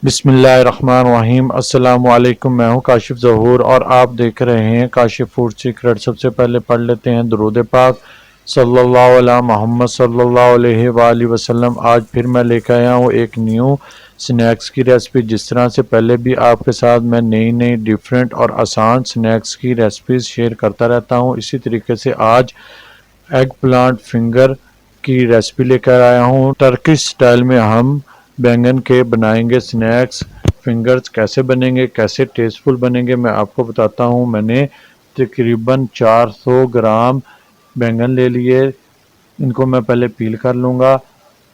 बिस्मिल्लाहिर्रहमानिर्रहीम। अस्सलाम वालेकुम। मैं हूँ काशिफ ज़हूर और आप देख रहे हैं काशिफ फूड सीक्रेट। सबसे पहले पढ़ लेते हैं दुरूद पाक सल्लल्लाहु अला मोहम्मद सल्लल्लाहु अलैहि वालैहि वसल्लम। आज फिर मैं लेकर आया हूँ एक न्यू स्नैक्स की रेसिपी। जिस तरह से पहले भी आपके साथ मैं नई नई डिफरेंट और आसान स्नैक्स की रेसिपीज़ शेयर करता रहता हूँ, इसी तरीके से आज एग प्लांट फिंगर की रेसिपी लेकर आया हूँ। टर्किश स्टाइल में हम बैंगन के बनाएंगे स्नैक्स फिंगर्स। कैसे बनेंगे, कैसे टेस्टफुल बनेंगे, मैं आपको बताता हूँ। मैंने तकरीबन 400 ग्राम बैंगन ले लिए। इनको मैं पहले पील कर लूँगा।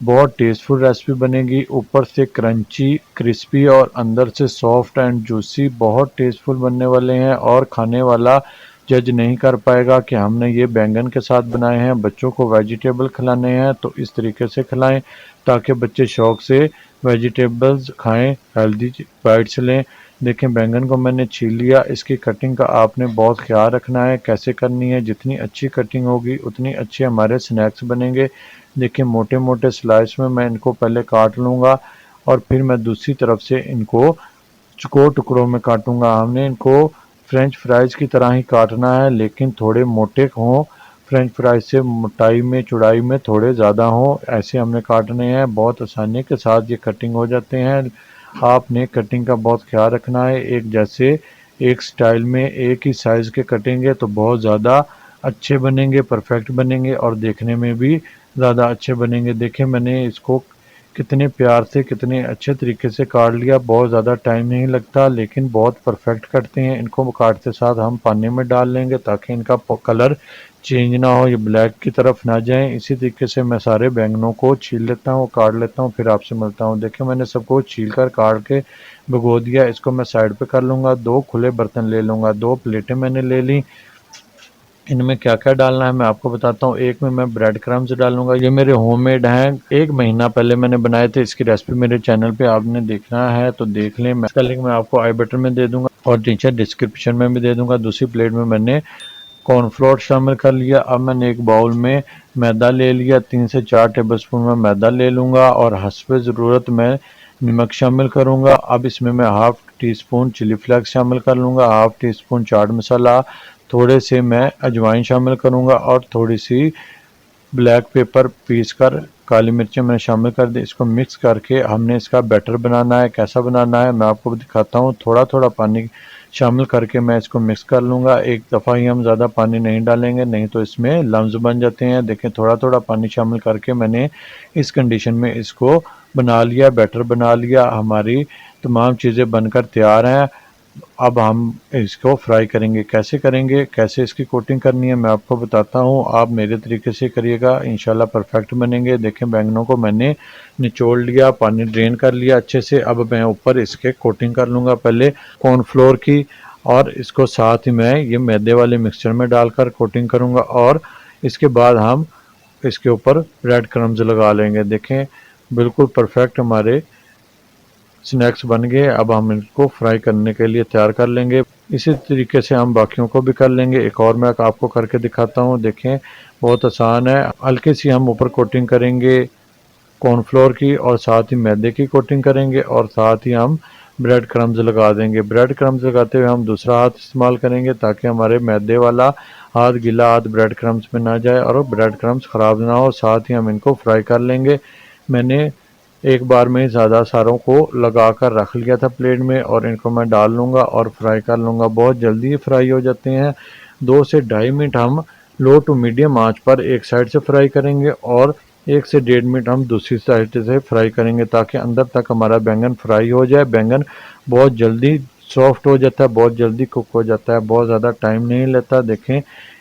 बहुत टेस्टफुल रेसिपी बनेगी, ऊपर से क्रंची क्रिस्पी और अंदर से सॉफ्ट एंड जूसी। बहुत टेस्टफुल बनने वाले हैं और खाने वाला जज नहीं कर पाएगा कि हमने ये बैंगन के साथ बनाए हैं। बच्चों को वेजिटेबल खिलाने हैं तो इस तरीके से खिलाएं ताकि बच्चे शौक से वेजिटेबल्स खाएं, हेल्दी बाइट्स लें। देखें, बैंगन को मैंने छील लिया। इसकी कटिंग का आपने बहुत ख्याल रखना है, कैसे करनी है। जितनी अच्छी कटिंग होगी उतनी अच्छे हमारे स्नैक्स बनेंगे। देखिए, मोटे मोटे स्लाइस में मैं इनको पहले काट लूँगा और फिर मैं दूसरी तरफ से इनको चौकोर टुकड़ों में काटूंगा। हमने इनको फ्रेंच फ्राइज़ की तरह ही काटना है, लेकिन थोड़े मोटे हों। फ्रेंच फ्राइज से मोटाई में चौड़ाई में थोड़े ज़्यादा हों, ऐसे हमने काटने हैं। बहुत आसानी के साथ ये कटिंग हो जाते हैं। आपने कटिंग का बहुत ख्याल रखना है। एक जैसे एक स्टाइल में एक ही साइज़ के कटेंगे तो बहुत ज़्यादा अच्छे बनेंगे, परफेक्ट बनेंगे और देखने में भी ज़्यादा अच्छे बनेंगे। देखें, मैंने इसको कितने प्यार से कितने अच्छे तरीके से काट लिया। बहुत ज़्यादा टाइम नहीं लगता, लेकिन बहुत परफेक्ट कटते हैं। इनको काटते साथ हम पानी में डाल लेंगे ताकि इनका कलर चेंज ना हो, ये ब्लैक की तरफ ना जाएं। इसी तरीके से मैं सारे बैंगनों को छील लेता हूँ, काट लेता हूँ, फिर आपसे मिलता हूँ। देखिए, मैंने सबको छील कर काट के भिगो दिया। इसको मैं साइड पे कर लूँगा। 2 खुले बर्तन ले लूँगा। 2 प्लेटें मैंने ले ली। इनमें क्या क्या डालना है मैं आपको बताता हूँ। एक में मैं ब्रेड क्रम्स डालूंगा। ये मेरे होममेड हैं, 1 महीना पहले मैंने बनाए थे। इसकी रेसिपी मेरे चैनल पे आपने देखना है तो देख लें। इसका लिंक मैं आपको आई बटन में दे दूंगा और नीचे डिस्क्रिप्शन में भी दे दूंगा। दूसरी प्लेट में मैंने कॉर्नफ्लोर शामिल कर लिया। अब मैंने एक बाउल में मैदा ले लिया। 3 से 4 टेबलस्पून में मैदा ले लूँगा और हस्बे ज़रूरत मैं नमक शामिल करूँगा। अब इसमें मैं half teaspoon chili flakes शामिल कर लूँगा, half teaspoon chaat masala, थोड़े से मैं अजवाइन शामिल करूँगा और थोड़ी सी ब्लैक पेपर पीस कर काली मिर्चें मैंने शामिल कर दी। इसको मिक्स करके हमने इसका बैटर बनाना है। कैसा बनाना है मैं आपको दिखाता हूँ। थोड़ा थोड़ा पानी शामिल करके मैं इसको मिक्स कर लूँगा। एक दफ़ा ही हम ज़्यादा पानी नहीं डालेंगे, नहीं तो इसमें लम्स बन जाते हैं। देखें, थोड़ा थोड़ा पानी शामिल करके मैंने इस कंडीशन में इसको बना लिया, बैटर बना लिया। हमारी तमाम चीज़ें बनकर तैयार हैं। अब हम इसको फ्राई करेंगे। कैसे करेंगे, कैसे इसकी कोटिंग करनी है मैं आपको बताता हूँ। आप मेरे तरीके से करिएगा, इंशाल्लाह परफेक्ट बनेंगे। देखें, बैंगनों को मैंने निचोड़ लिया, पानी ड्रेन कर लिया अच्छे से। अब मैं ऊपर इसके कोटिंग कर लूँगा पहले कॉर्नफ्लोर की, और इसको साथ ही मैं ये मैदे वाले मिक्सचर में डालकर कोटिंग करूँगा और इसके बाद हम इसके ऊपर ब्रेड क्रम्स लगा लेंगे। देखें, बिल्कुल परफेक्ट हमारे स्नैक्स बन गए। अब हम इनको फ्राई करने के लिए तैयार कर लेंगे। इसी तरीके से हम बाकियों को भी कर लेंगे। एक और मैं आपको करके दिखाता हूँ। देखें, बहुत आसान है। हल्की सी हम ऊपर कोटिंग करेंगे कॉर्नफ्लोर की और साथ ही मैदे की कोटिंग करेंगे और साथ ही हम ब्रेड क्रम्स लगा देंगे। ब्रेड क्रम्स लगाते हुए हम दूसरा हाथ इस्तेमाल करेंगे ताकि हमारे मैदे वाला हाथ गीला हाथ ब्रेड क्रम्स में ना जाए और ब्रेड क्रम्स ख़राब ना हो। साथ ही हम इनको फ्राई कर लेंगे। मैंने एक बार में ज़्यादा सारों को लगा कर रख लिया था प्लेट में और इनको मैं डाल लूँगा और फ्राई कर लूँगा। बहुत जल्दी फ्राई हो जाते हैं। 2 से ढाई मिनट हम लो टू मीडियम आंच पर एक साइड से फ्राई करेंगे और 1 से 1.5 मिनट हम दूसरी साइड से फ्राई करेंगे ताकि अंदर तक हमारा बैंगन फ्राई हो जाए। बैंगन बहुत जल्दी सॉफ्ट हो जाता है, बहुत जल्दी कुक हो जाता है, बहुत ज़्यादा टाइम नहीं लेता। देखें,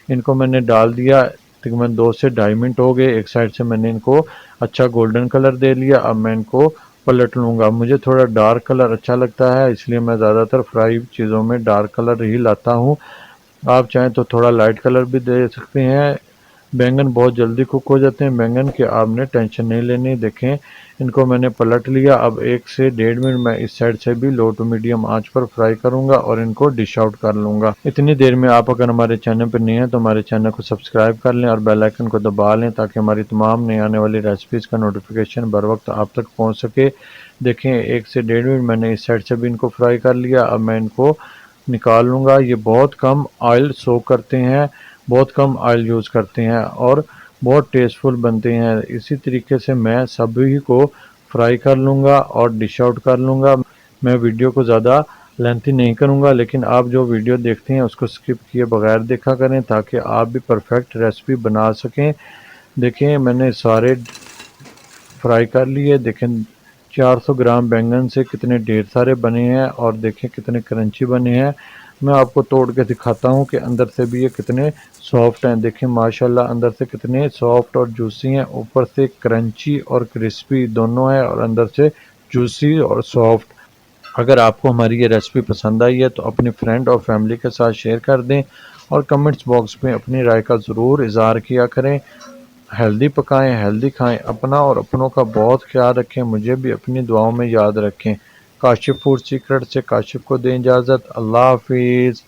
इनको मैंने डाल दिया। तकरीबन 2 से ढाई मिनट हो गए। एक साइड से मैंने इनको अच्छा गोल्डन कलर दे लिया। अब मैं इनको पलट लूँगा। मुझे थोड़ा डार्क कलर अच्छा लगता है, इसलिए मैं ज़्यादातर फ्राई चीज़ों में डार्क कलर ही लाता हूँ। आप चाहें तो थोड़ा लाइट कलर भी दे सकते हैं। बैंगन बहुत जल्दी कुक हो जाते हैं। बैंगन की आपने टेंशन नहीं लेनी। देखें इनको मैंने पलट लिया। अब 1 से 1.5 मिनट मैं इस साइड से भी लो टू मीडियम आंच पर फ्राई करूंगा और इनको डिश आउट कर लूँगा। इतनी देर में आप अगर हमारे चैनल पर नए हैं तो हमारे चैनल को सब्सक्राइब कर लें और बेल आइकन को दबा लें ताकि हमारी तमाम नई आने वाली रेसिपीज़ का नोटिफिकेशन बर वक्त आप तक पहुँच सके। देखें 1 से 1.5 मिनट मैंने इस साइड से भी इनको फ्राई कर लिया। अब मैं इनको निकाल लूँगा। ये बहुत कम ऑयल सोक करते हैं, बहुत कम ऑयल यूज़ करते हैं और बहुत टेस्टफुल बनते हैं। इसी तरीके से मैं सभी को फ्राई कर लूँगा और डिश आउट कर लूँगा। मैं वीडियो को ज़्यादा लेंथी नहीं करूँगा, लेकिन आप जो वीडियो देखते हैं उसको स्किप किए बगैर देखा करें ताकि आप भी परफेक्ट रेसिपी बना सकें। देखिए मैंने सारे फ्राई कर लिए। देखें 400 ग्राम बैंगन से कितने ढेर सारे बने हैं और देखें कितने क्रंची बने हैं। मैं आपको तोड़ के दिखाता हूँ कि अंदर से भी ये कितने सॉफ्ट हैं। देखें माशाल्लाह अंदर से कितने सॉफ्ट और जूसी हैं, ऊपर से क्रंची और क्रिस्पी दोनों है और अंदर से जूसी और सॉफ्ट। अगर आपको हमारी ये रेसिपी पसंद आई है तो अपने फ्रेंड और फैमिली के साथ शेयर कर दें और कमेंट्स बॉक्स में अपनी राय का ज़रूर इज़हार किया करें। हेल्दी पकाएं, हेल्दी खाएं, अपना और अपनों का बहुत ख्याल रखें। मुझे भी अपनी दुआओं में याद रखें। काशिफ फूड सीक्रेट से काशिफ को दें इजाज़त। अल्लाह हाफिज़।